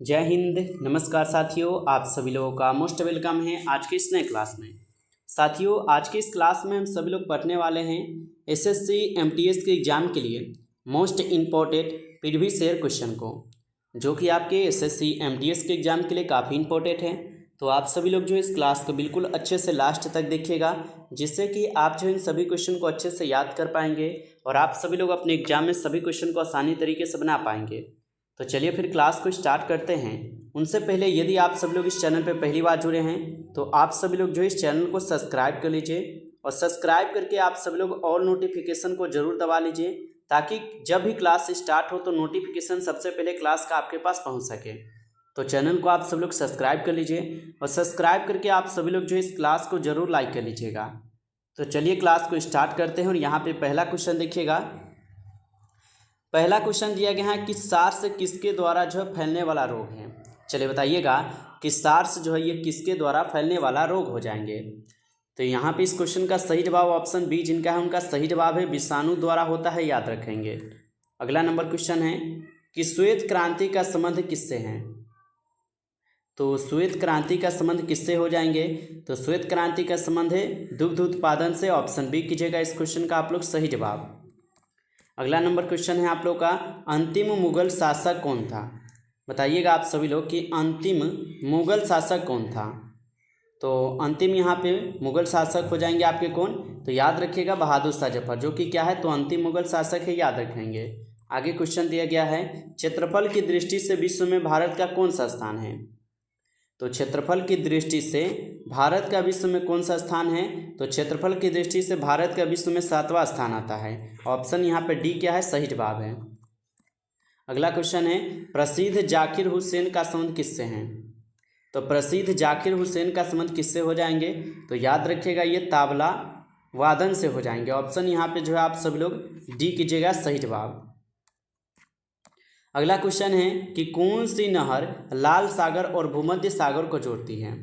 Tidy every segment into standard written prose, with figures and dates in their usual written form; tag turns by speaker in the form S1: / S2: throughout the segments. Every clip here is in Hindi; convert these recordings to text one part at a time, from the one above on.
S1: जय हिंद। नमस्कार साथियों, आप सभी लोगों का मोस्ट वेलकम है आज के इस नए क्लास में। साथियों, आज के इस क्लास में हम सभी लोग पढ़ने वाले हैं एसएससी एमटीएस के एग्ज़ाम के लिए most important previous year question को, जो कि आपके एसएससी एमटीएस के एग्ज़ाम के लिए काफ़ी इंपॉर्टेंट है। तो आप सभी लोग जो इस क्लास को बिल्कुल अच्छे से लास्ट तक देखिएगा, जिससे कि आप जो इन सभी क्वेश्चन को अच्छे से याद कर पाएंगे और आप सभी लोग अपने एग्जाम में सभी क्वेश्चन को आसानी तरीके से बना पाएंगे। तो चलिए फिर क्लास को स्टार्ट करते हैं। उनसे पहले यदि आप सभी लोग इस चैनल पर पहली बार जुड़े हैं तो आप सभी लोग जो इस चैनल को सब्सक्राइब कर लीजिए और सब्सक्राइब करके आप सभी लोग ऑल नोटिफिकेशन को ज़रूर दबा लीजिए, ताकि जब भी क्लास स्टार्ट हो तो नोटिफिकेशन सबसे पहले क्लास का आपके पास पहुंच सके। तो चैनल को आप सभी लोग सब्सक्राइब कर लीजिए और सब्सक्राइब करके आप सभी लोग जो इस क्लास को ज़रूर लाइक कर लीजिएगा। तो चलिए क्लास को स्टार्ट करते हैं और यहाँ पे पहला क्वेश्चन देखिएगा। पहला क्वेश्चन दिया गया है कि सार्स किसके द्वारा जो है फैलने वाला रोग है। चलिए बताइएगा कि सार्स जो है ये किसके द्वारा फैलने वाला रोग हो जाएंगे। तो यहाँ पे इस क्वेश्चन का सही जवाब ऑप्शन बी जिनका है उनका सही जवाब है, विषाणु द्वारा होता है, याद रखेंगे। अगला नंबर क्वेश्चन है कि श्वेत क्रांति का संबंध किससे है। तो श्वेत क्रांति का संबंध किससे हो जाएंगे, तो श्वेत क्रांति का संबंध है दुग्ध उत्पादन से। ऑप्शन बी कीजिएगा इस क्वेश्चन का आप लोग सही जवाब। अगला नंबर क्वेश्चन है आप लोग का, अंतिम मुगल शासक कौन था। बताइएगा आप सभी लोग कि अंतिम मुगल शासक कौन था। तो अंतिम यहाँ पे मुगल शासक हो जाएंगे आपके कौन, तो याद रखिएगा बहादुर शाह जफर, जो कि क्या है तो अंतिम मुगल शासक है, याद रखेंगे। आगे क्वेश्चन दिया गया है, क्षेत्रफल की दृष्टि से विश्व में भारत का कौन सा स्थान है। तो क्षेत्रफल की दृष्टि से भारत का विश्व में कौन सा स्थान है, तो क्षेत्रफल की दृष्टि से भारत का विश्व में 7वां स्थान आता है। ऑप्शन यहाँ पे डी क्या है, सही जवाब है। अगला क्वेश्चन है, प्रसिद्ध जाकिर हुसैन का संबंध किससे है। तो प्रसिद्ध जाकिर हुसैन का संबंध किससे हो जाएंगे, तो याद रखिएगा ये ताबला वादन से हो जाएंगे। ऑप्शन यहाँ पे जो है आप सभी लोग डी कीजिएगा सही जवाब। अगला क्वेश्चन है कि कौन सी नहर लाल सागर और भूमध्य सागर को जोड़ती है।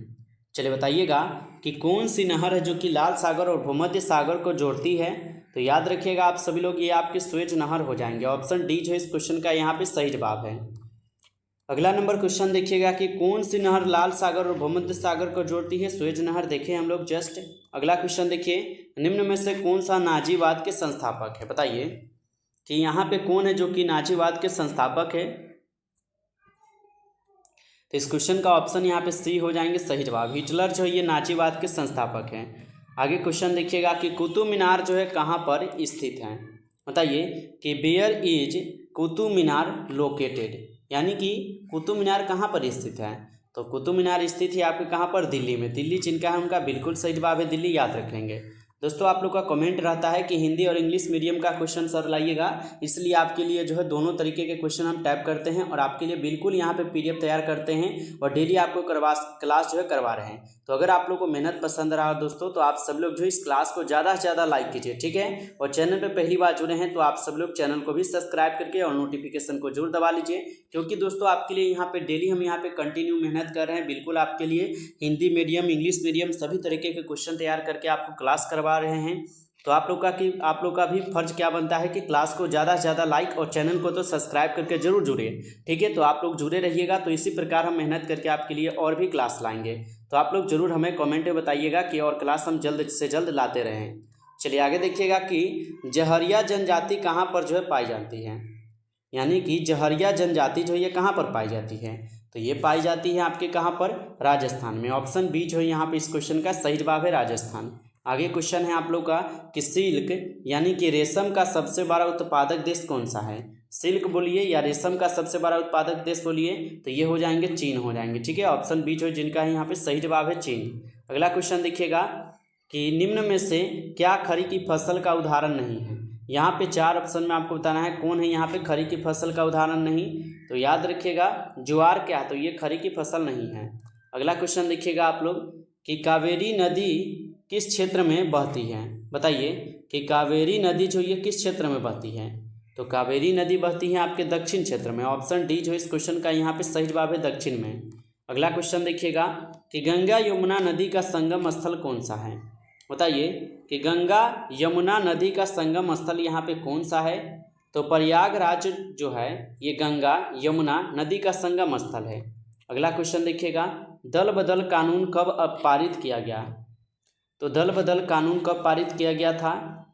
S1: चलिए बताइएगा कि कौन सी नहर है जो कि लाल सागर और भूमध्य सागर को जोड़ती है। तो याद रखिएगा आप सभी लोग ये आपके स्वेज नहर हो जाएंगे। ऑप्शन डी जो है इस क्वेश्चन का यहाँ पे सही जवाब है। अगला नंबर क्वेश्चन देखिएगा कि कौन सी नहर लाल सागर और भूमध्य सागर को जोड़ती है। स्वेज नहर देखें हम लोग जस्ट। अगला क्वेश्चन देखिए, निम्न में से कौन सा नाजीवाद के संस्थापक है। बताइए कि यहाँ पे कौन है जो कि नाजीवाद के संस्थापक है। तो इस क्वेश्चन का ऑप्शन यहाँ पे सी हो जाएंगे सही जवाब। हिटलर जो है ये नाजीवाद के संस्थापक हैं। आगे क्वेश्चन देखिएगा कि कुतुब मीनार जो है कहाँ पर स्थित है। बताइए कि where is Qutub Minar located, यानी कि कुतुब मीनार कहाँ पर स्थित है। तो कुतुब मीनार स्थित है आपके कहाँ पर, दिल्ली में। दिल्ली जिनका है उनका बिल्कुल सही जवाब है दिल्ली, याद रखेंगे। दोस्तों आप लोग का कमेंट रहता है कि हिंदी और इंग्लिश मीडियम का क्वेश्चन सर लाइएगा, इसलिए आपके लिए जो है दोनों तरीके के क्वेश्चन हम टाइप करते हैं और आपके लिए बिल्कुल यहाँ पे पीडीएफ तैयार करते हैं और डेली आपको क्लास जो है करवा रहे हैं। तो अगर आप लोग को मेहनत पसंद रहा दोस्तों तो आप सब लोग जो इस क्लास को ज़्यादा से ज़्यादा लाइक कीजिए, ठीक है। और चैनल पर पहली बार जुड़े हैं तो आप सब लोग चैनल को भी सब्सक्राइब करके और नोटिफिकेशन को जरूर दबा लीजिए, क्योंकि दोस्तों आपके लिए यहाँ पे डेली हम यहाँ पे कंटिन्यू मेहनत कर रहे हैं। बिल्कुल आपके लिए हिंदी मीडियम इंग्लिश मीडियम सभी तरीके के क्वेश्चन तैयार करके आपको क्लास करवा रहे हैं। तो आप लोग का भी फर्ज क्या बनता है कि क्लास को ज़्यादा से ज़्यादा लाइक और चैनल को तो सब्सक्राइब करके जरूर जुड़िए, ठीक है। तो आप लोग जुड़े रहिएगा, तो इसी प्रकार हम मेहनत करके आपके लिए और भी क्लास लाएंगे। तो आप लोग जरूर हमें कमेंट में बताइएगा कि और क्लास हम जल्द से जल्द लाते रहें। चलिए आगे देखिएगा कि जहरिया जनजाति कहाँ पर जो है पाई जाती है, यानी कि जहरिया जनजाति जो है ये कहाँ पर पाई जाती है। तो ये पाई जाती है आपके कहाँ पर, राजस्थान में। ऑप्शन बी जो है यहाँ पे इस क्वेश्चन का सही जवाब है, राजस्थान। आगे क्वेश्चन है आप लोग का कि सिल्क यानी कि रेशम का सबसे बड़ा उत्पादक देश कौन सा है। सिल्क बोलिए या रेशम का सबसे बड़ा उत्पादक देश बोलिए, तो ये हो जाएंगे चीन हो जाएंगे, ठीक है। ऑप्शन बी जो जिनका है यहाँ पे सही जवाब है चीन। अगला क्वेश्चन देखिएगा कि निम्न में से क्या खरी की फसल का उदाहरण नहीं है। यहाँ पे 4 ऑप्शन में आपको बताना है कौन है यहाँ पे खरी की फसल का उदाहरण नहीं। तो याद रखिएगा ज्वार क्या है, तो ये खरी की फसल नहीं है। अगला क्वेश्चन देखिएगा आप लोग कि कावेरी नदी किस क्षेत्र में बहती है। बताइए कि कावेरी नदी जो ये किस क्षेत्र में बहती है। तो कावेरी नदी बहती है आपके दक्षिण क्षेत्र में। ऑप्शन डी जो इस क्वेश्चन का यहाँ पे सही जवाब है दक्षिण में। अगला क्वेश्चन देखिएगा कि गंगा यमुना नदी का संगम स्थल कौन सा है। बताइए कि गंगा यमुना नदी का संगम स्थल यहाँ पे कौन सा है। तो प्रयागराज जो है ये गंगा यमुना नदी का संगम स्थल है। अगला क्वेश्चन देखिएगा, दल बदल कानून कब पारित किया गया? तो दल बदल कानून कब पारित किया गया था?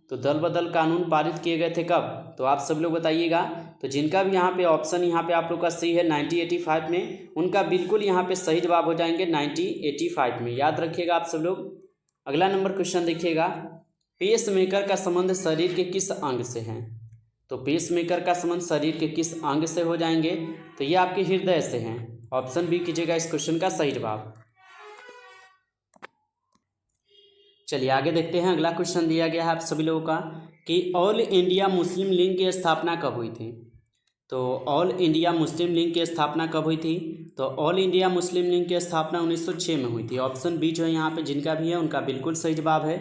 S1: तो दल बदल कानून पारित किए गए थे कब? तो आप सब लोग बताइएगा। तो जिनका भी यहाँ पे ऑप्शन यहाँ पे आप लोग का सही है 1985 में, उनका बिल्कुल यहाँ पे सही जवाब हो जाएंगे 1985 में, याद रखिएगा आप सब लोग। अगला नंबर क्वेश्चन देखिएगा, पेस मेकर का संबंध शरीर के किस अंग से है? तो पेस मेकर का संबंध शरीर के किस अंग से हो जाएंगे? तो ये आपके हृदय से हैं। ऑप्शन बी कीजिएगा इस क्वेश्चन का सही जवाब। चलिए आगे देखते हैं। अगला क्वेश्चन दिया गया है आप सभी लोगों का कि ऑल इंडिया मुस्लिम लीग की स्थापना कब हुई थी? तो ऑल इंडिया मुस्लिम लीग की स्थापना कब हुई थी? तो ऑल इंडिया मुस्लिम लीग की स्थापना 1906 में हुई थी। ऑप्शन बी जो है यहाँ पे जिनका भी है उनका बिल्कुल सही जवाब है।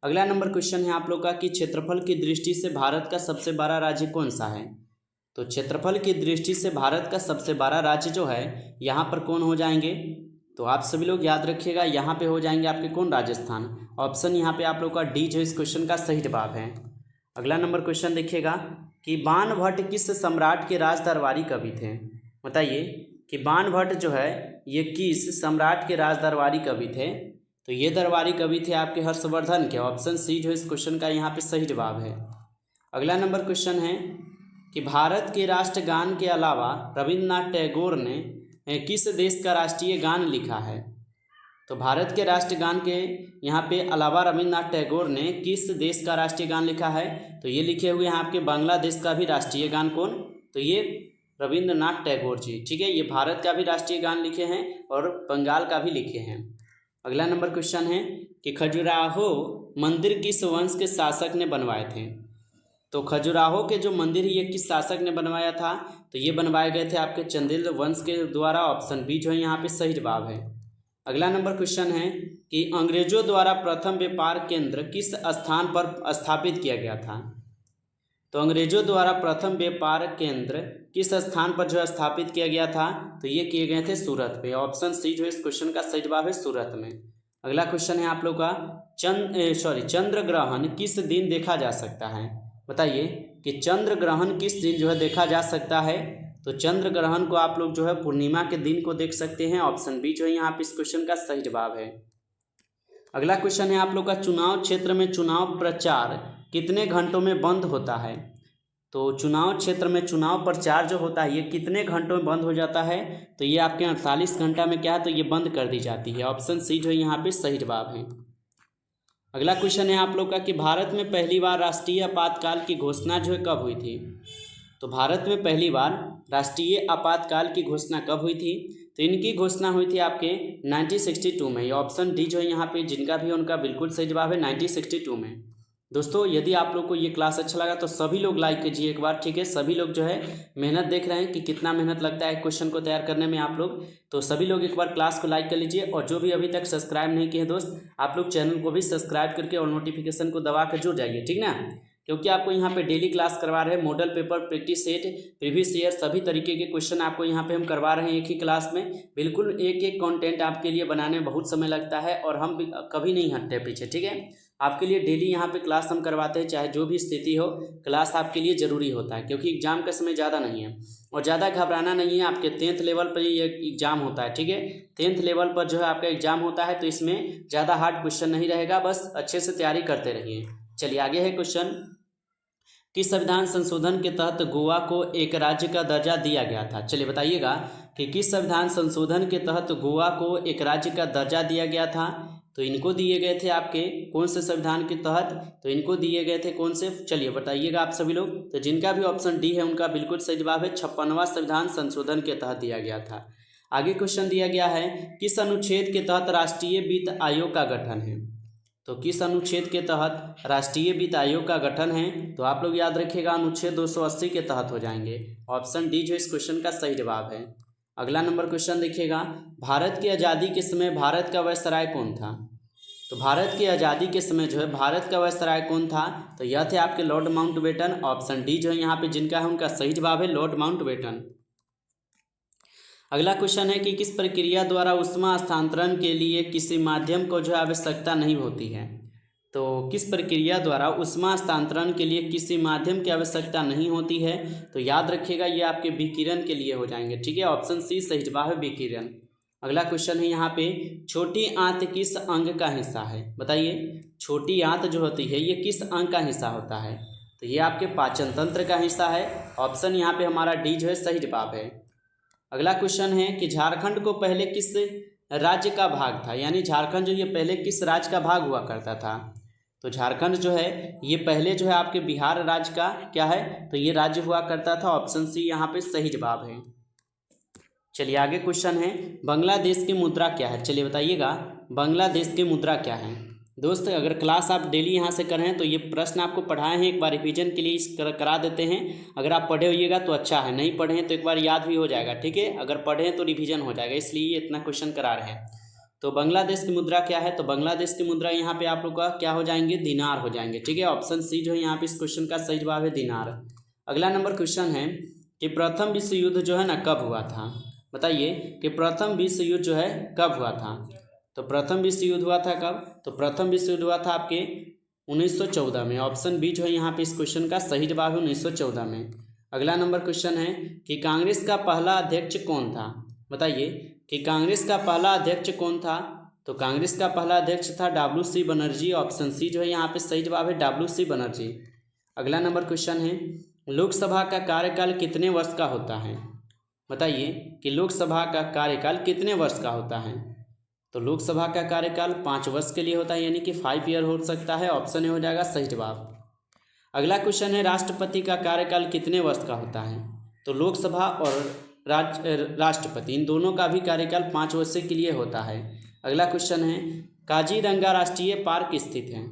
S1: अगला नंबर क्वेश्चन है आप लोग का कि क्षेत्रफल की दृष्टि से भारत का सबसे बड़ा राज्य कौन सा है? तो क्षेत्रफल की दृष्टि से भारत का सबसे बड़ा राज्य जो है यहाँ पर कौन हो जाएंगे? तो आप सभी लोग याद रखिएगा, यहाँ पे हो जाएंगे आपके कौन? राजस्थान। ऑप्शन यहाँ पे आप लोग का डी जो इस क्वेश्चन का सही जवाब है। अगला नंबर क्वेश्चन देखिएगा कि बाणभट्ट किस सम्राट के राज दरबारी कवि थे? बताइए कि बाणभट्ट जो है ये किस सम्राट के राज दरबारी कवि थे? तो ये दरबारी कवि थे आपके हर्षवर्धन के। ऑप्शन सी जो इस क्वेश्चन का यहाँ पे सही जवाब है। अगला नंबर क्वेश्चन है कि भारत के राष्ट्रगान के अलावा रविन्द्रनाथ टैगोर ने किस देश का राष्ट्रीय गान लिखा है? तो भारत के राष्ट्रगान के यहाँ पे अलावा रविन्द्रनाथ टैगोर ने किस देश का राष्ट्रीय गान लिखा है? तो ये लिखे हुए हैं आपके बांग्लादेश का भी राष्ट्रीय गान कौन? तो ये रविन्द्रनाथ टैगोर जी, ठीक है। ये भारत का भी राष्ट्रीय गान लिखे हैं और बंगाल का भी लिखे हैं। अगला नंबर क्वेश्चन है कि खजुराहो मंदिर किस वंश के शासक ने बनवाए थे? तो खजुराहो के जो मंदिर है ये किस शासक ने बनवाया था? तो ये बनवाए गए थे आपके चंदेल वंश के द्वारा। ऑप्शन बी जो है यहाँ पे सही जवाब है। अगला नंबर क्वेश्चन है कि अंग्रेजों द्वारा प्रथम व्यापार केंद्र किस स्थान पर स्थापित किया गया था? तो अंग्रेजों द्वारा प्रथम व्यापार केंद्र किस स्थान पर जो है स्थापित किया गया था? तो ये किए गए थे सूरत पे। ऑप्शन सी जो इस क्वेश्चन का सही जवाब है सूरत में। अगला क्वेश्चन है आप लोग का चंद्र ग्रहण किस दिन देखा जा सकता है? बताइए कि चंद्र ग्रहण किस दिन जो है देखा जा सकता है? तो चंद्र ग्रहण को आप लोग जो है पूर्णिमा के दिन को देख सकते हैं। ऑप्शन बी जो है यहाँ पे इस क्वेश्चन का सही जवाब है। अगला क्वेश्चन है आप लोग का चुनाव क्षेत्र में चुनाव प्रचार कितने घंटों में बंद होता है? तो चुनाव क्षेत्र में चुनाव प्रचार जो होता है ये कितने घंटों में बंद हो जाता है? तो ये आपके 48 घंटा में क्या है? तो ये बंद कर दी जाती है। ऑप्शन सी जो है यहाँ पे सही जवाब है। अगला क्वेश्चन है आप लोग का कि भारत में पहली बार राष्ट्रीय आपातकाल की घोषणा जो है कब हुई थी? तो भारत में पहली बार राष्ट्रीय आपातकाल की घोषणा कब हुई थी? तो इनकी घोषणा हुई थी आपके 1962 में। ये ऑप्शन डी जो है यहाँ पे जिनका भी उनका बिल्कुल सही जवाब है 1962 में। दोस्तों यदि आप लोग को ये क्लास अच्छा लगा तो सभी लोग लाइक कीजिए एक बार, ठीक है। सभी लोग जो है मेहनत देख रहे हैं कि कितना मेहनत लगता है क्वेश्चन को तैयार करने में आप लोग, तो सभी लोग एक बार क्लास को लाइक कर लीजिए। और जो भी अभी तक सब्सक्राइब नहीं किए हैं दोस्त, आप लोग चैनल को भी सब्सक्राइब करके और नोटिफिकेशन को दबा कर जुड़ जाइए, ठीक ना। क्योंकि आपको यहाँ पे डेली क्लास करवा रहे हैं। Model paper, practice set, previous year सभी तरीके के क्वेश्चन आपको यहाँ पे हम करवा रहे हैं एक ही क्लास में। बिल्कुल एक एक कंटेंट आपके लिए बनाने में बहुत समय लगता है और हम कभी नहीं हटते पीछे, ठीक है। आपके लिए डेली यहाँ पे क्लास हम करवाते हैं, चाहे जो भी स्थिति हो क्लास आपके लिए ज़रूरी होता है। क्योंकि एग्जाम का समय ज़्यादा नहीं है और ज़्यादा घबराना नहीं है। आपके 10th लेवल पर ये एग्ज़ाम होता है, ठीक है। 10th लेवल पर जो है आपका एग्ज़ाम होता है, तो इसमें ज़्यादा हार्ड क्वेश्चन नहीं रहेगा, बस अच्छे से तैयारी करते रहिए। चलिए आगे है क्वेश्चन कि संविधान संशोधन के तहत गोवा को एक राज्य का दर्जा दिया गया था। चलिए बताइएगा कि किस संविधान संशोधन के तहत गोवा को एक राज्य का दर्जा दिया गया था? तो इनको दिए गए थे आपके कौन से संविधान के तहत? तो इनको दिए गए थे कौन से? चलिए बताइएगा आप सभी लोग। तो जिनका भी ऑप्शन डी है उनका बिल्कुल सही जवाब है 56वां संविधान संशोधन के तहत दिया गया था। आगे क्वेश्चन दिया गया है किस अनुच्छेद के तहत राष्ट्रीय वित्त आयोग का गठन है? तो किस अनुच्छेद के तहत राष्ट्रीय वित्त आयोग का गठन है? तो आप लोग याद रखिएगा अनुच्छेद 280 के तहत हो जाएंगे। ऑप्शन डी जो इस क्वेश्चन का सही जवाब है। अगला नंबर क्वेश्चन देखिएगा, भारत की आज़ादी के समय भारत का वायसराय कौन था? तो भारत की आज़ादी के समय जो है भारत का वायसराय कौन था? तो यह थे आपके लॉर्ड माउंटबेटन। ऑप्शन डी जो है यहाँ पे जिनका है उनका सही जवाब है लॉर्ड माउंटबेटन। अगला क्वेश्चन है कि किस प्रक्रिया द्वारा ऊष्मा स्थानांतरण के लिए किसी माध्यम को जो आवश्यकता नहीं होती है? तो किस प्रक्रिया द्वारा ऊष्मा हस्तांतरण के लिए किसी माध्यम की आवश्यकता नहीं होती है? तो याद रखिएगा ये आपके विकिरण के लिए हो जाएंगे, ठीक है। ऑप्शन सी सही जवाब है विकिरण। अगला क्वेश्चन है यहाँ पे, छोटी आंत किस अंग का हिस्सा है? बताइए, छोटी आंत जो होती है ये किस अंग का हिस्सा होता है? तो ये आपके पाचन तंत्र का हिस्सा है। ऑप्शन यहाँ पे हमारा डी जो है सही जवाब है। अगला क्वेश्चन है कि झारखंड को पहले किस राज्य का भाग था? यानी झारखंड जो ये पहले किस राज्य का भाग हुआ करता था? तो झारखंड जो है ये पहले जो है आपके बिहार राज्य का क्या है? तो ये राज्य हुआ करता था। ऑप्शन सी यहाँ पे सही जवाब है। चलिए आगे क्वेश्चन है, बांग्लादेश की मुद्रा क्या है? चलिए बताइएगा, बांग्लादेश की मुद्रा क्या है? दोस्त अगर क्लास आप डेली यहाँ से कर रहे हैं तो ये प्रश्न आपको पढ़ाए हैं, एक बार रिवीजन के लिए करा देते हैं। अगर आप पढ़े होइएगा तो अच्छा है, नहीं पढ़े हैं तो एक बार याद भी हो जाएगा, ठीक है। अगर पढ़े हैं तो रिवीजन हो जाएगा, इसलिए इतना क्वेश्चन करा रहे हैं। तो बांग्लादेश की मुद्रा क्या है? तो बांग्लादेश की मुद्रा यहाँ पे आप लोग का क्या हो जाएंगे? दिनार हो जाएंगे, ठीक है। ऑप्शन सी जो है यहाँ पे इस क्वेश्चन का सही जवाब है दिनार। अगला नंबर क्वेश्चन है कि प्रथम विश्व युद्ध जो है ना कब हुआ था? बताइए कि प्रथम विश्व युद्ध जो है कब हुआ था? तो प्रथम विश्व युद्ध हुआ था कब? तो प्रथम विश्व युद्ध हुआ था आपके 1914 में। ऑप्शन बी जो है यहाँ पे इस क्वेश्चन का सही जवाब है 1914 में। अगला नंबर क्वेश्चन है कि कांग्रेस का पहला अध्यक्ष कौन था? बताइए कि कांग्रेस का पहला अध्यक्ष कौन था? तो कांग्रेस का पहला अध्यक्ष था डब्ल्यू.सी. बनर्जी। ऑप्शन सी जो है यहाँ पे सही जवाब है डब्ल्यू.सी. बनर्जी। अगला नंबर क्वेश्चन है, लोकसभा का कार्यकाल कितने वर्ष का होता है? बताइए कि लोकसभा का कार्यकाल कितने वर्ष का होता है? तो लोकसभा का कार्यकाल 5 वर्ष के लिए होता है, यानी कि 5 ईयर हो सकता है। ऑप्शन ए हो जाएगा सही जवाब। अगला क्वेश्चन है, राष्ट्रपति का कार्यकाल कितने वर्ष का होता है? तो लोकसभा और राष्ट्रपति इन दोनों का भी कार्यकाल 5 वर्ष के लिए होता है। अगला क्वेश्चन है, काजीरंगा राष्ट्रीय पार्क स्थित है?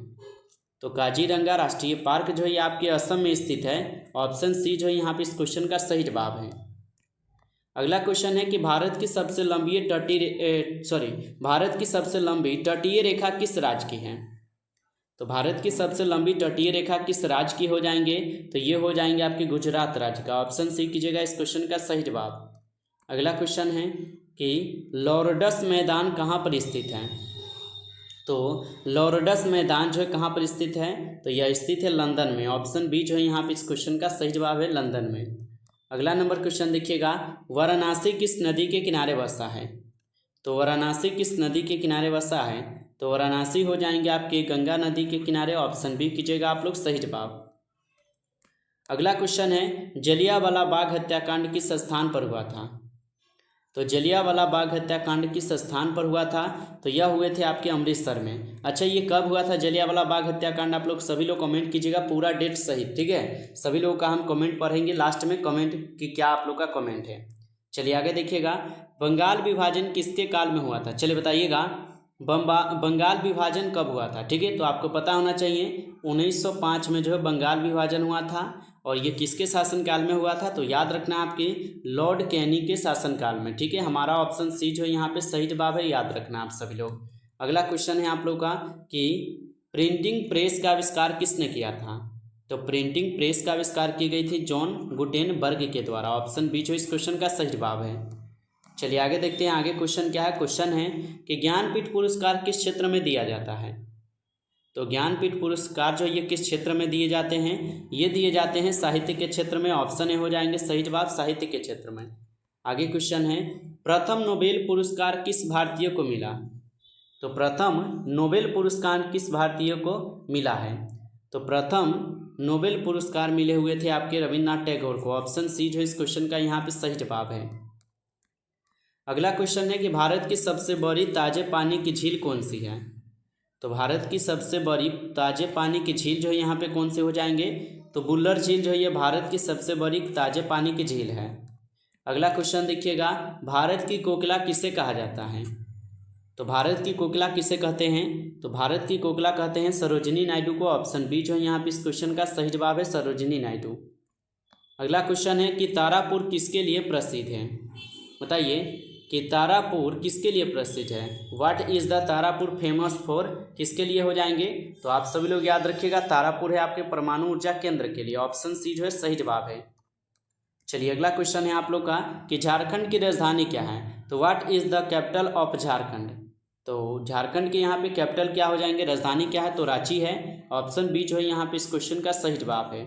S1: तो काजीरंगा राष्ट्रीय पार्क जो है आपके असम में स्थित है। ऑप्शन सी जो है यहाँ पे इस क्वेश्चन का सही जवाब है। अगला क्वेश्चन है कि भारत की सबसे लंबी तटीय रेखा किस राज्य की है? तो भारत की सबसे लंबी तटीय रेखा किस राज्य की हो जाएंगे? तो ये हो जाएंगे आपके गुजरात राज्य का। ऑप्शन सी कीजिएगा इस क्वेश्चन का सही जवाब। अगला क्वेश्चन है कि लॉर्ड्स मैदान कहाँ पर स्थित है? तो लॉर्ड्स मैदान जो है कहाँ पर स्थित है? तो यह स्थित है लंदन में। ऑप्शन बी जो है यहाँ पे इस क्वेश्चन का सही जवाब है लंदन में। अगला नंबर क्वेश्चन देखिएगा, वाराणसी किस नदी के किनारे बसा है? तो वाराणसी किस नदी के किनारे बसा है? तो वाराणसी हो जाएंगे आपके गंगा नदी के किनारे। ऑप्शन बी कीजिएगा आप लोग सही जवाब। अगला क्वेश्चन है, जलियांवाला बाग हत्याकांड किस स्थान पर हुआ था? तो जलियांवाला बाग हत्याकांड किस स्थान पर हुआ था? तो यह हुए थे आपके अमृतसर में। अच्छा ये कब हुआ था जलियांवाला बाग हत्याकांड? आप लोग सभी लोग कमेंट कीजिएगा पूरा डेट सहित, ठीक है। सभी लोगों का हम कमेंट पढ़ेंगे लास्ट में, कमेंट कि क्या आप लोग का कमेंट है। चलिए आगे देखिएगा, बंगाल विभाजन किसके काल में हुआ था? चलिए बताइएगा, बंगाल विभाजन कब हुआ था? ठीक है, तो आपको पता होना चाहिए 1905 में जो है बंगाल विभाजन हुआ था। और ये किसके शासनकाल में हुआ था? तो याद रखना आपके लॉर्ड कैनी के शासनकाल में, ठीक है। हमारा ऑप्शन सी जो यहाँ पे सही जवाब है, याद रखना आप सभी लोग। अगला क्वेश्चन है आप लोग का कि प्रिंटिंग प्रेस का आविष्कार किसने किया था? तो प्रिंटिंग प्रेस का आविष्कार की गई थी जॉन गुटेनबर्ग के द्वारा। ऑप्शन बी जो इस क्वेश्चन का सही जवाब है। चलिए आगे देखते हैं, आगे क्वेश्चन क्या है। क्वेश्चन है कि ज्ञानपीठ पुरस्कार किस क्षेत्र में दिया जाता है? तो ज्ञानपीठ पुरस्कार जो ये किस क्षेत्र में दिए जाते हैं? ये दिए जाते हैं साहित्य के क्षेत्र में। ऑप्शन ए हो जाएंगे सही जवाब, साहित्य के क्षेत्र में। आगे क्वेश्चन है, प्रथम नोबेल पुरस्कार किस भारतीय को मिला? तो प्रथम नोबेल पुरस्कार किस भारतीय को मिला है? तो प्रथम नोबेल पुरस्कार मिले हुए थे आपके रविन्द्रनाथ टैगोर को। ऑप्शन सी जो इस क्वेश्चन का यहाँ पे सही जवाब है। अगला क्वेश्चन है कि भारत की सबसे बड़ी ताजे पानी की झील कौन सी है? तो भारत की सबसे बड़ी ताजे पानी की झील जो है यहाँ पे कौन से हो जाएंगे? तो बुल्लर झील जो है ये भारत की सबसे बड़ी ताजे पानी की झील है। अगला क्वेश्चन देखिएगा, भारत की कोकिला किसे कहा जाता है? तो भारत की कोकिला किसे कहते हैं? तो भारत की कोकिला कहते हैं सरोजिनी नायडू को। ऑप्शन बी जो है यहाँ पे इस क्वेश्चन का सही जवाब है, सरोजिनी नायडू। अगला क्वेश्चन है कि तारापुर किसके लिए प्रसिद्ध है? बताइए कि तारापुर किसके लिए प्रसिद्ध है? What is the Tarapur famous for? किसके लिए हो जाएंगे? तो आप सभी लोग याद रखिएगा, तारापुर है आपके परमाणु ऊर्जा केंद्र के लिए। ऑप्शन सी जो है सही जवाब है। चलिए अगला क्वेश्चन है आप लोग का कि झारखंड की राजधानी क्या है? तो what is the capital of Jharkhand? तो झारखंड के यहाँ पे कैपिटल क्या हो जाएंगे, राजधानी क्या है, तो रांची है। ऑप्शन बी जो है यहाँ पे इस क्वेश्चन का सही जवाब है।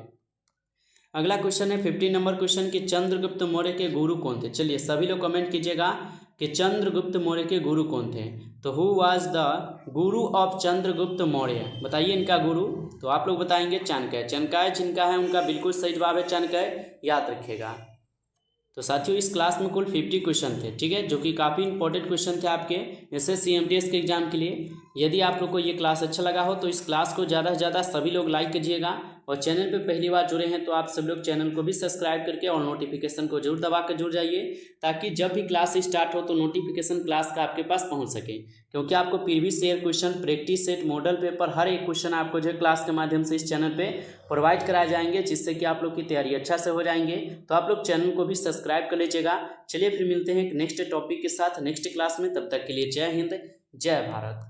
S1: अगला क्वेश्चन है 15 नंबर क्वेश्चन कि चंद्रगुप्त मौर्य के गुरु कौन थे। चलिए सभी लोग कमेंट कीजिएगा कि चंद्रगुप्त मौर्य के गुरु कौन थे। तो who was the Guru of Chandragupta Maurya, बताइए इनका गुरु। तो आप लोग बताएंगे चाणक्य। चाणक्य जिनका है उनका बिल्कुल सही जवाब है चाणक्य, याद रखिएगा। तो साथियों इस क्लास में कुल 50 क्वेश्चन थे, ठीक है, जो कि काफ़ी इंपॉर्टेंट क्वेश्चन थे आपके एसएससी एमटीएस के एग्जाम के लिए। यदि आप लोग को ये क्लास अच्छा लगा हो तो इस क्लास को ज़्यादा से ज़्यादा सभी लोग लाइक कीजिएगा, और चैनल पे पहली बार जुड़े हैं तो आप सब लोग चैनल को भी सब्सक्राइब करके और नोटिफिकेशन को जरूर दबा कर जुड़ जाइए, ताकि जब भी क्लास स्टार्ट हो तो नोटिफिकेशन क्लास का आपके पास पहुंच सके। क्योंकि आपको previous year question, practice set, model paper, हर एक क्वेश्चन आपको जो क्लास के माध्यम से इस चैनल पे प्रोवाइड कराए जाएंगे, जिससे कि आप लोग की तैयारी अच्छा से हो जाएंगे। तो आप लोग चैनल को भी सब्सक्राइब कर लीजिएगा। चलिए फिर मिलते हैं नेक्स्ट टॉपिक के साथ नेक्स्ट क्लास में, तब तक के लिए जय हिंद, जय भारत।